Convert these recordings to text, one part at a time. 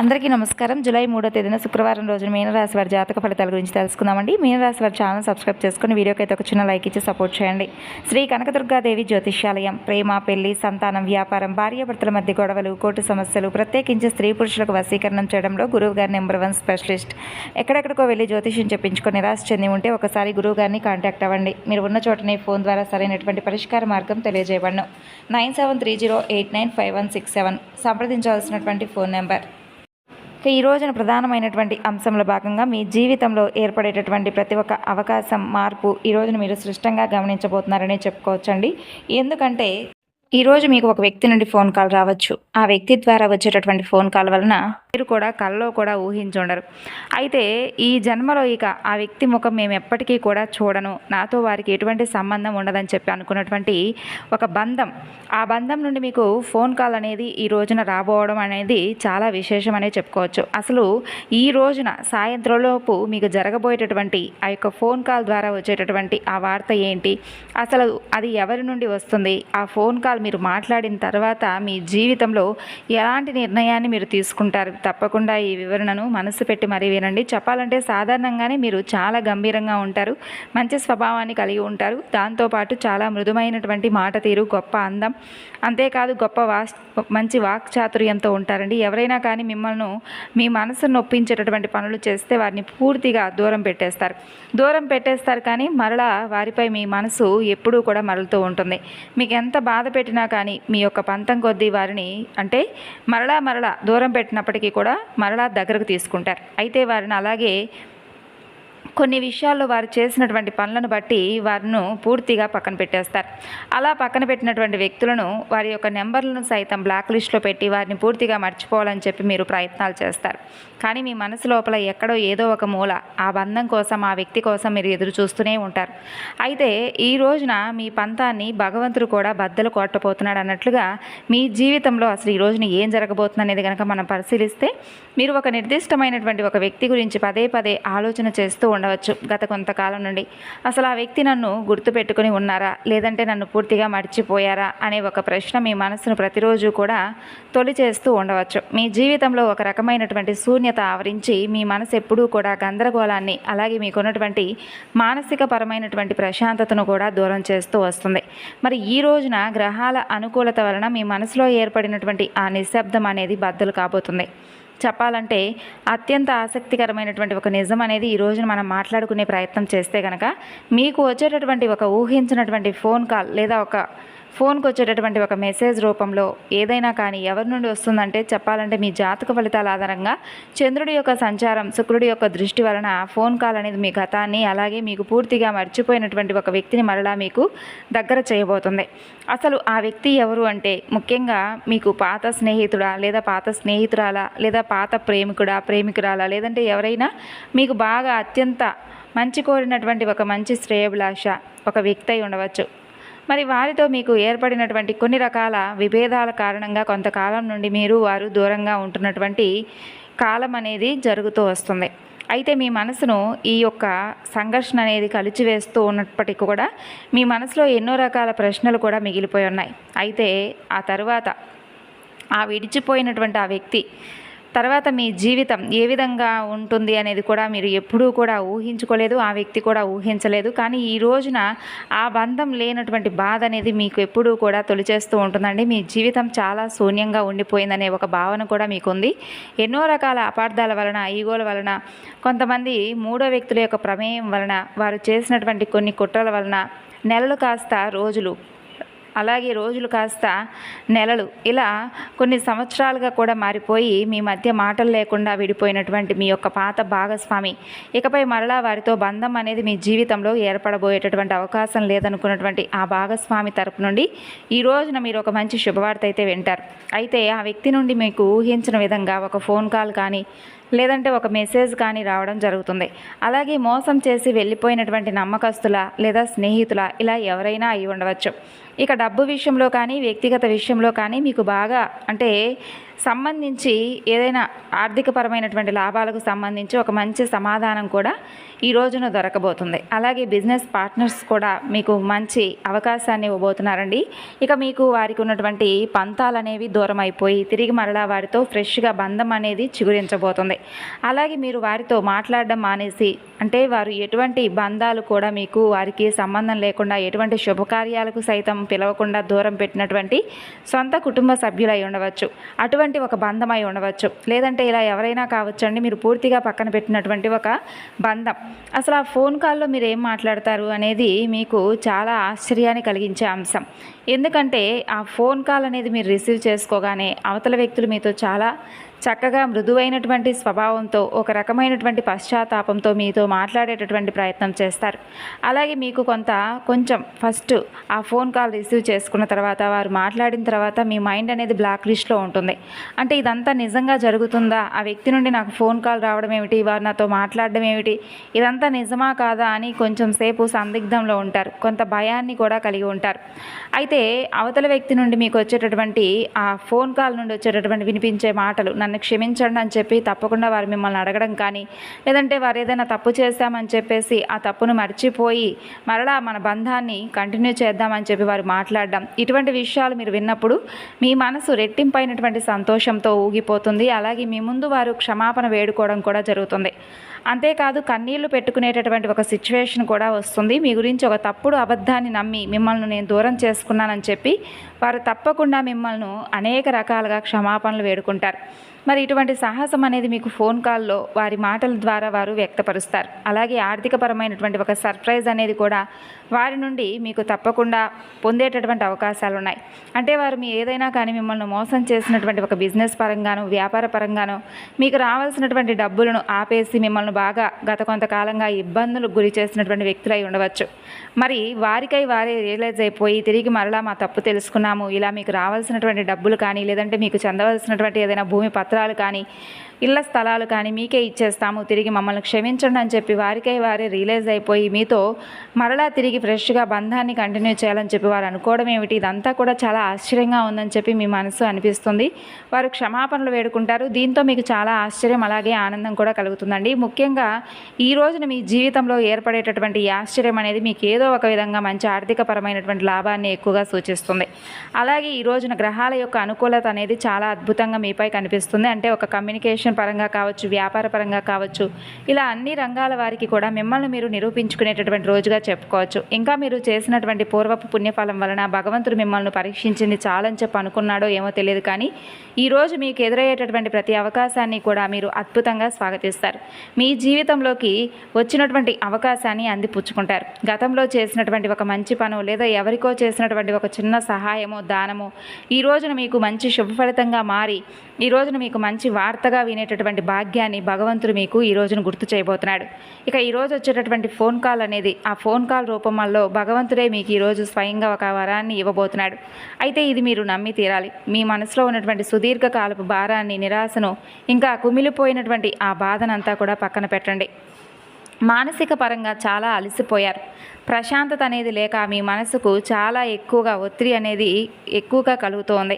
అందరికీ నమస్కారం. జూలై 3వ తేదీన శుక్రవారం రోజున మీనరాశి వారి జాతక ఫలితాల గురించి తెలుసుకుందామండి. మీనరాశి వారి ఛానల్ సబ్స్క్రైబ్ చేసుకుని వీడియోకి అయితే ఒక చిన్న లైక్ ఇచ్చి సపోర్ట్ చేయండి. శ్రీ కనకదుర్గాదేవి జ్యోతిష్యాలయం ప్రేమ, పెళ్లి, సంతానం, వ్యాపారం, భార్యాభర్తల మధ్య గొడవలు, కోర్టు సమస్యలు, ప్రత్యేకించి స్త్రీ పురుషులకు వశీకరణం చేయడంలో గురువు గారి నెంబర్ 1 స్పెషలిస్ట్. ఎక్కడెక్కడికో వెళ్ళి జ్యోతిష్యం చెప్పించుకొని నిరాశ చెంది ఉంటే ఒకసారి గురువు గారిని కాంటాక్ట్ అవ్వండి. మీరు ఉన్న చోటనే ఫోన్ ద్వారా సరైనటువంటి పరిష్కార మార్గం తెలియజేయబడను. 9730895167 సంప్రదించవలసినటువంటి ఫోన్ నెంబర్. ఈ రోజున ప్రధానమైనటువంటి అంశంలో భాగంగా మీ జీవితంలో ఏర్పడేటటువంటి ప్రతి ఒక్క అవకాశం, మార్పు ఈ రోజున మీరు స్పష్టంగా గమనించబోతున్నారని చెప్పుకోవచ్చండి. ఎందుకంటే ఈరోజు మీకు ఒక వ్యక్తి నుండి ఫోన్ కాల్ రావచ్చు. ఆ వ్యక్తి ద్వారా వచ్చేటటువంటి ఫోన్ కాల్ వలన మీరు కూడా కల్లో కూడా ఊహించుండరు. అయితే ఈ జన్మలో ఇక ఆ వ్యక్తి ముఖం మేము ఎప్పటికీ కూడా చూడను, నాతో వారికి ఎటువంటి సంబంధం ఉండదని చెప్పి అనుకున్నటువంటి ఒక బంధం, ఆ బంధం నుండి మీకు ఫోన్ కాల్ అనేది ఈ రోజున రాబోవడం అనేది చాలా విశేషమనే చెప్పుకోవచ్చు. అసలు ఈ రోజున సాయంత్రంలోపు మీకు జరగబోయేటటువంటి ఆ యొక్క ఫోన్ కాల్ ద్వారా వచ్చేటటువంటి ఆ వార్త ఏంటి, అసలు అది ఎవరి నుండి వస్తుంది, ఆ ఫోన్ కాల్ మీరు మాట్లాడిన తర్వాత మీ జీవితంలో ఎలాంటి నిర్ణయాన్ని మీరు తీసుకుంటారు, తప్పకుండా ఈ వివరణను మనసు పెట్టి మరీ వినండి. చెప్పాలంటే సాధారణంగానే మీరు చాలా గంభీరంగా ఉంటారు, మంచి స్వభావాన్ని కలిగి ఉంటారు, దాంతోపాటు చాలా మృదుమైనటువంటి మాట తీరు, గొప్ప అందం, అంతేకాదు మంచి వాక్చాతుర్యంతో ఉంటారండి. ఎవరైనా కానీ మిమ్మల్ని మీ మనసును నొప్పించేటటువంటి పనులు చేస్తే వారిని పూర్తిగా దూరం పెట్టేస్తారు కానీ మరలా వారిపై మీ మనసు ఎప్పుడూ కూడా మరలుతూ ఉంటుంది. మీకు ఎంత బాధ పెట్టినా కానీ మీ యొక్క పంతం కొద్దీ వారిని అంటే మరలా దూరం పెట్టినప్పటికీ కూడా మరలా దగ్గరకు తీసుకుంటారు. అయితే వారిని అలాగే కొన్ని విషయాల్లో వారు చేసినటువంటి పనులను బట్టి వారిని పూర్తిగా పక్కన పెట్టేస్తారు. అలా పక్కన పెట్టినటువంటి వ్యక్తులను వారి యొక్క నెంబర్లను సైతం బ్లాక్ లిస్ట్లో పెట్టి వారిని పూర్తిగా మర్చిపోవాలని చెప్పి మీరు ప్రయత్నాలు చేస్తారు. కానీ మీ మనసు లోపల ఎక్కడో ఏదో ఒక మూల ఆ బంధం కోసం, ఆ వ్యక్తి కోసం మీరు ఎదురు చూస్తూనే ఉంటారు. అయితే ఈ రోజున మీ పంతాన్ని భగవంతుడు కూడా బద్దలు కొట్టబోతున్నాడు అన్నట్లుగా మీ జీవితంలో అసలు ఈ రోజున ఏం జరగబోతుంది అనేది కనుక మనం పరిశీలిస్తే, మీరు ఒక నిర్దిష్టమైనటువంటి ఒక వ్యక్తి గురించి పదే పదే ఆలోచన చేస్తూ ఉండవచ్చు గత కొంతకాలం నుండి. అసలు ఆ వ్యక్తి నన్ను గుర్తుపెట్టుకుని ఉన్నారా, లేదంటే నన్ను పూర్తిగా మర్చిపోయారా అనే ఒక ప్రశ్న మీ మనసును ప్రతిరోజు కూడా తొలి చేస్తూ ఉండవచ్చు. మీ జీవితంలో ఒక రకమైనటువంటి శూన్యత ఆవరించి మీ మనసు ఎప్పుడూ కూడా గందరగోళాన్ని, అలాగే మీకున్నటువంటి మానసిక పరమైనటువంటి ప్రశాంతతను కూడా దూరం చేస్తూ వస్తుంది. మరి ఈ రోజున గ్రహాల అనుకూలత వలన మీ మనసులో ఏర్పడినటువంటి ఆ నిశ్శబ్దం అనేది బద్దలు కాబోతుంది. చెప్పాలంటే అత్యంత ఆసక్తికరమైనటువంటి ఒక నిజం అనేది ఈ రోజున మనం మాట్లాడుకునే ప్రయత్నం చేస్తే కనుక, మీకు వచ్చేటటువంటి ఒక ఊహించినటువంటి ఫోన్ కాల్ లేదా ఒక ఫోన్కి వచ్చేటటువంటి ఒక మెసేజ్ రూపంలో ఏదైనా కానీ ఎవరి నుండి వస్తుందంటే, చెప్పాలంటే మీ జాతక ఫలితాల ఆధారంగా చంద్రుడి యొక్క సంచారం, శుక్రుడి యొక్క దృష్టి వలన ఫోన్ కాల్ అనేది మీ గతాన్ని, అలాగే మీకు పూర్తిగా మర్చిపోయినటువంటి ఒక వ్యక్తిని మరలా మీకు దగ్గర చేయబోతుంది. అసలు ఆ వ్యక్తి ఎవరు అంటే, ముఖ్యంగా మీకు పాత స్నేహితుడా, లేదా పాత స్నేహితురాలా, లేదా పాత ప్రేమికురాలా, లేదంటే ఎవరైనా మీకు బాగా అత్యంత మంచి కోరినటువంటి ఒక మంచి శ్రేయభిలాష ఒక వ్యక్తి అయి ఉండవచ్చు. మరి వారితో మీకు ఏర్పడినటువంటి కొన్ని రకాల విభేదాల కారణంగా కొంతకాలం నుండి వారు దూరంగా ఉంటున్నటువంటి కాలం అనేది జరుగుతూ వస్తుంది. అయితే మీ మనసును ఈ యొక్క సంఘర్షణ అనేది కలిచివేస్తూ ఉన్నప్పటికీ కూడా మీ మనసులో ఎన్నో రకాల ప్రశ్నలు కూడా మిగిలిపోయి ఉన్నాయి. అయితే ఆ తర్వాత ఆ విడిచిపోయినటువంటి ఆ వ్యక్తి తర్వాత మీ జీవితం ఏ విధంగా ఉంటుంది అనేది కూడా మీరు ఎప్పుడూ కూడా ఊహించుకోలేదు, ఆ వ్యక్తి కూడా ఊహించలేదు. కానీ ఈ రోజున ఆ బంధం లేనటువంటి బాధ అనేది మీకు ఎప్పుడూ కూడా తొలిచేస్తూ ఉంటుందండి. మీ జీవితం చాలా శూన్యంగా ఉండిపోయిందనే ఒక భావన కూడా మీకుంది. ఎన్నో రకాల అపార్థాల వలన, ఈగోల వలన, కొంతమంది మూడో వ్యక్తుల యొక్క ప్రమేయం వలన, వారు చేసినటువంటి కొన్ని కుట్రల వలన నెలలు కాస్త రోజులు, అలాగే రోజులు కాస్త నెలలు, ఇలా కొన్ని సంవత్సరాలుగా కూడా మారిపోయి మీ మధ్య మాటలు లేకుండా విడిపోయినటువంటి మీ యొక్క పాత భాగస్వామి ఇకపై మరలా వారితో బంధం అనేది మీ జీవితంలో ఏర్పడబోయేటటువంటి అవకాశం లేదనుకున్నటువంటి ఆ భాగస్వామి తరపు నుండి ఈ రోజున మీరు ఒక మంచి శుభవార్త అయితే వింటారు. అయితే ఆ వ్యక్తి నుండి మీకు ఊహించిన విధంగా ఒక ఫోన్ కాల్ కానీ, లేదంటే ఒక మెసేజ్ కానీ రావడం జరుగుతుంది. అలాగే మోసం చేసి వెళ్ళిపోయినటువంటి నమ్మకస్తుల లేదా స్నేహితుల ఇలా ఎవరైనా అయి ఉండవచ్చు. ఇక డబ్బు విషయంలో కానీ వ్యక్తిగత విషయంలో కానీ మీకు బాగా అంటే సంబంధించి ఏదైనా ఆర్థికపరమైనటువంటి లాభాలకు సంబంధించి ఒక మంచి సమాధానం కూడా ఈ రోజున దొరకబోతుంది. అలాగే బిజినెస్ పార్ట్నర్స్ కూడా మీకు మంచి అవకాశాన్ని ఇవ్వబోతున్నారండి. ఇక మీకు వారికి ఉన్నటువంటి పంతాలు అనేవి దూరం అయిపోయి తిరిగి మరలా వారితో ఫ్రెష్గా బంధం అనేది చిగురించబోతుంది. అలాగే మీరు వారితో మాట్లాడడం మానేసి అంటే వారు ఎటువంటి బంధాలు కూడా మీకు వారికి సంబంధం లేకుండా ఎటువంటి శుభకార్యాలకు సైతం పిలవకుండా దూరం పెట్టినటువంటి సొంత కుటుంబ సభ్యులై ఉండవచ్చు, అటువంటి ఒక బంధమై ఉండవచ్చు, లేదంటే ఇలా ఎవరైనా కావచ్చండి. మీరు పూర్తిగా పక్కన పెట్టినటువంటి ఒక బంధం. అసలు ఆ ఫోన్ కాల్లో మీరు ఏం మాట్లాడతారు అనేది మీకు చాలా ఆశ్చర్యాన్ని కలిగించే అంశం. ఎందుకంటే ఆ ఫోన్ కాల్ అనేది మీరు రిసీవ్ చేసుకోగానే అవతల వ్యక్తులు మీతో చాలా చక్కగా మృదువైనటువంటి స్వభావంతో ఒక రకమైనటువంటి పశ్చాత్తాపంతో మీతో మాట్లాడేటటువంటి ప్రయత్నం చేస్తారు. అలాగే మీకు కొంచెం ఫస్ట్ ఆ ఫోన్ కాల్ రిసీవ్ చేసుకున్న తర్వాత వారు మాట్లాడిన తర్వాత మీ మైండ్ అనేది బ్లాక్ లిస్ట్లో ఉంటుంది. అంటే ఇదంతా నిజంగా జరుగుతుందా, ఆ వ్యక్తి నుండి నాకు ఫోన్ కాల్ రావడం ఏమిటి, వారు నాతో మాట్లాడడం ఏమిటి, ఇదంతా నిజమా కాదా అని కొంచెం సేపు సందిగ్ధంలో ఉంటారు, కొంత భయాన్ని కూడా కలిగి ఉంటారు. అయితే అవతల వ్యక్తి నుండి మీకు వచ్చేటటువంటి ఆ ఫోన్ కాల్ నుండి వచ్చేటటువంటి వినిపించే మాటలు నన్ను క్షమించండి అని చెప్పి తప్పకుండా వారు మిమ్మల్ని అడగడం కానీ, లేదంటే వారు ఏదైనా తప్పు చేశామని చెప్పేసి ఆ తప్పును మర్చిపోయి మరలా మన బంధాన్ని కంటిన్యూ చేద్దామని చెప్పి వారు మాట్లాడడం, ఇటువంటి విషయాలు మీరు విన్నప్పుడు మీ మనసు రెట్టింపైనటువంటి సంతోషంతో ఊగిపోతుంది. అలాగే మీ ముందు వారు క్షమాపణ వేడుకోవడం కూడా జరుగుతుంది. అంతేకాదు కన్నీళ్లు పెట్టుకునేటటువంటి ఒక సిచ్యువేషన్ కూడా వస్తుంది. మీ గురించి ఒక తప్పుడు అబద్ధాన్ని నమ్మి మిమ్మల్ని నేను దూరం చేసుకున్నానని చెప్పి వారు తప్పకుండా మిమ్మల్ని అనేక రకాలుగా క్షమాపణలు వేడుకుంటారు. మరి ఇటువంటి సాహసం అనేది మీకు ఫోన్ కాల్లో వారి మాటల ద్వారా వారు వ్యక్తపరుస్తారు. అలాగే ఆర్థికపరమైనటువంటి ఒక సర్ప్రైజ్ అనేది కూడా వారి నుండి మీకు తప్పకుండా పొందేటటువంటి అవకాశాలు ఉన్నాయి. అంటే వారు మీ ఏదైనా కానీ మిమ్మల్ని మోసం చేసినటువంటి ఒక బిజినెస్ పరంగానో వ్యాపార పరంగానో మీకు రావాల్సినటువంటి డబ్బులను ఆపేసి మిమ్మల్ని బాగా గత కొంతకాలంగా ఇబ్బందులకు గురి చేసినటువంటి వ్యక్తులై ఉండవచ్చు. మరి వారికై వారే రియలైజ్ అయిపోయి తిరిగి మరలా మా తప్పు తెలుసుకున్నాము, ఇలా మీకు రావాల్సినటువంటి డబ్బులు కానీ లేదంటే మీకు చెందవలసినటువంటి ఏదైనా భూమి పత్రాలు కానీ ఇళ్ల స్థలాలు కానీ మీకే ఇచ్చేస్తాము, తిరిగి మమ్మల్ని క్షమించండి అని చెప్పి వారికై వారే రియలైజ్ అయిపోయి మీతో మరలా తిరిగి ఫ్రెష్గా బంధాన్ని కంటిన్యూ చేయాలని చెప్పి వారు అనుకోవడం ఏమిటి, ఇదంతా కూడా చాలా ఆశ్చర్యంగా ఉందని చెప్పి మీ మనసు అనిపిస్తుంది. వారు క్షమాపణలు వేడుకుంటారు. దీంతో మీకు చాలా ఆశ్చర్యం అలాగే ఆనందం కూడా కలుగుతుందండి. ముఖ్యంగా ఈ రోజున మీ జీవితంలో ఏర్పడేటటువంటి ఈ ఆశ్చర్యం అనేది మీకు ఏదో ఒక విధంగా మంచి ఆర్థికపరమైనటువంటి లాభాన్ని ఎక్కువగా సూచిస్తుంది. అలాగే ఈ రోజున గ్రహాల యొక్క అనుకూలత అనేది చాలా అద్భుతంగా మీపై కనిపిస్తుంది. అంటే ఒక కమ్యూనికేషన్ పరంగా కావచ్చు, వ్యాపార పరంగా కావచ్చు, ఇలా అన్ని రంగాల వారికి కూడా మిమ్మల్ని మీరు నిరూపించుకునేటటువంటి రోజుగా చెప్పుకోవచ్చు. ఇంకా మీరు చేసినటువంటి పూర్వపు పుణ్యఫలం వలన భగవంతుడు మిమ్మల్ని పరీక్షించింది చాలని చెప్పి అనుకున్నాడో ఏమో తెలియదు, కానీ ఈరోజు మీకు ఎదురయ్యేటటువంటి ప్రతి అవకాశాన్ని కూడా మీరు అద్భుతంగా స్వాగతిస్తారు. మీ జీవితంలోకి వచ్చినటువంటి అవకాశాన్ని అందిపుచ్చుకుంటారు. గతంలో చేసినటువంటి ఒక మంచి పను లేదా ఎవరికో చేసినటువంటి ఒక చిన్న సహాయమో దానమో ఈ రోజున మీకు మంచి శుభ ఫలితంగా మారి ఈ రోజున మీకు మంచి వార్తగా వినేటటువంటి భాగ్యాన్ని భగవంతుడు మీకు ఈ రోజున గుర్తు చేయబోతున్నాడు. ఇక ఈరోజు వచ్చేటటువంటి ఫోన్ కాల్ అనేది ఆ ఫోన్ కాల్ రూపంలో భగవంతుడే మీకు ఈరోజు స్వయంగా ఒక వరాన్ని ఇవ్వబోతున్నాడు. అయితే ఇది మీరు నమ్మి తీరాలి. మీ మనసులో ఉన్నటువంటి సుదీర్ఘకాలపు భారాన్ని, నిరాశను, ఇంకా కుమిలిపోయినటువంటి ఆ బాధనంతా కూడా పక్కన పెట్టండి. మానసిక పరంగా చాలా అలసిపోయారు. ప్రశాంతత అనేది లేక మీ మనసుకు చాలా ఎక్కువగా ఒత్తిడి అనేది ఎక్కువగా కలుగుతోంది.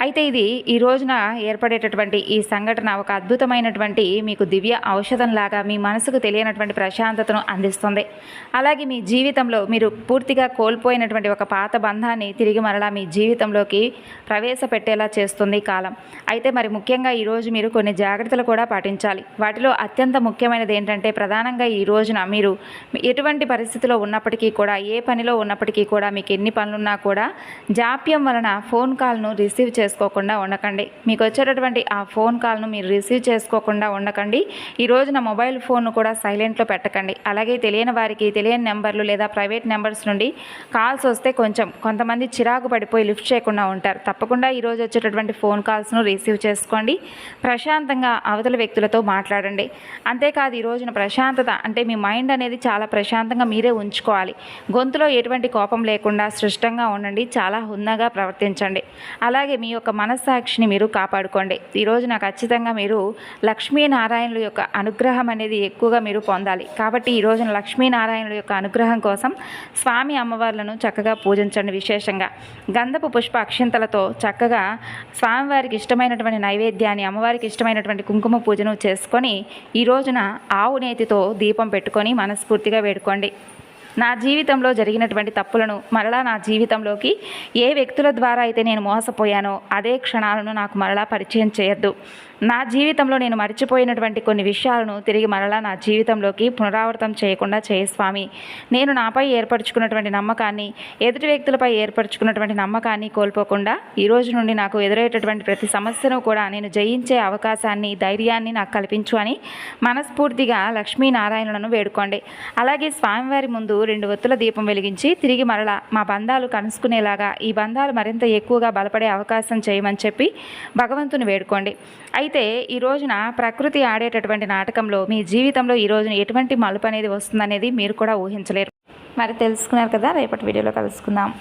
అయితే ఇది ఈ రోజున ఏర్పడేటటువంటి ఈ సంఘటన ఒక అద్భుతమైనటువంటి మీకు దివ్య ఔషధంలాగా మీ మనసుకు తెలియనటువంటి ప్రశాంతతను అందిస్తుంది. అలాగే మీ జీవితంలో మీరు పూర్తిగా కోల్పోయినటువంటి ఒక పాత బంధాన్ని తిరిగి మరలా మీ జీవితంలోకి ప్రవేశపెట్టేలా చేస్తుంది కాలం. అయితే మరి ముఖ్యంగా ఈరోజు మీరు కొన్ని జాగ్రత్తలు కూడా పాటించాలి. వాటిలో అత్యంత ముఖ్యమైనది ఏంటంటే ప్రధానంగా ఈ రోజున మీరు ఎటువంటి పరిస్థితిలో ఉన్నప్పటికీ కూడా, ఏ పనిలో ఉన్నప్పటికీ కూడా, మీకు ఎన్ని పనులున్నా కూడా జాప్యం వలన ఫోన్ కాల్ను రిసీవ్ చేసుకోకుండా ఉండకండి. మీకు వచ్చేటటువంటి ఆ ఫోన్ కాల్ను మీరు రిసీవ్ చేసుకోకుండా ఉండకండి. ఈ రోజున మొబైల్ ఫోన్ను కూడా సైలెంట్లో పెట్టకండి. అలాగే తెలియని వారికి తెలియని నెంబర్లు లేదా ప్రైవేట్ నెంబర్స్ నుండి కాల్స్ వస్తే కొంతమంది చిరాకు పడిపోయి లిఫ్ట్ చేయకుండా ఉంటారు. తప్పకుండా ఈరోజు వచ్చేటటువంటి ఫోన్ కాల్స్ను రిసీవ్ చేసుకోండి. ప్రశాంతంగా అవతల వ్యక్తులతో మాట్లాడండి. అంతేకాదు ఈ రోజున ప్రశాంతత అంటే మీ మైండ్ అనేది చాలా ప్రశాంతంగా మీరే ఉంచుకోవాలి. చేసుకోవాలి. గొంతులో ఎటువంటి కోపం లేకుండా సృష్టంగా ఉండండి, చాలా హుందాగా ప్రవర్తించండి. అలాగే మీ యొక్క మనస్సాక్షిని మీరు కాపాడుకోండి. ఈరోజున ఖచ్చితంగా మీరు లక్ష్మీనారాయణుల యొక్క అనుగ్రహం అనేది ఎక్కువగా మీరు పొందాలి. కాబట్టి ఈ రోజున లక్ష్మీనారాయణుల యొక్క అనుగ్రహం కోసం స్వామి అమ్మవార్లను చక్కగా పూజించండి. విశేషంగా గంధపు పుష్ప అక్షింతలతో చక్కగా స్వామివారికి ఇష్టమైనటువంటి నైవేద్యాన్ని, అమ్మవారికి ఇష్టమైనటువంటి కుంకుమ పూజను చేసుకొని ఈ రోజున ఆవు నేతితో దీపం పెట్టుకొని మనస్ఫూర్తిగా వేడుకోండి. నా జీవితంలో జరిగినటువంటి తప్పులను మరలా నా జీవితంలోకి ఏ వ్యక్తుల ద్వారా అయితే నేను మోసపోయానో అదే క్షణాలను నాకు మరలా పరిచయం చేయొద్దు. నా జీవితంలో నేను మర్చిపోయినటువంటి కొన్ని విషయాలను తిరిగి మరలా నా జీవితంలోకి పునరావృతం చేయకుండా చేయి స్వామి. నేను నాపై ఏర్పరచుకున్నటువంటి నమ్మకాన్ని, ఎదుటి వ్యక్తులపై ఏర్పరచుకున్నటువంటి నమ్మకాన్ని కోల్పోకుండా ఈ రోజు నుండి నాకు ఎదురయ్యేటటువంటి ప్రతి సమస్యను కూడా నేను జయించే అవకాశాన్ని, ధైర్యాన్ని నాకు కల్పించు అని మనస్ఫూర్తిగా లక్ష్మీనారాయణులను వేడుకోండి. అలాగే స్వామివారి ముందు 2 ఒత్తుల దీపం వెలిగించి తిరిగి మరలా మా బంధాలు కలుసుకునేలాగా, ఈ బంధాలు మరింత ఎక్కువగా బలపడే అవకాశం చేయమని చెప్పి భగవంతుని వేడుకోండి. అయితే ఈ రోజున ప్రకృతి ఆడేటటువంటి నాటకంలో మీ జీవితంలో ఈ రోజున ఎటువంటి మలుపు అనేది వస్తుందనేది మీరు కూడా ఊహించలేరు. మరి తెలుసుకున్నారు కదా, రేపటి వీడియోలో కలుసుకుందాం.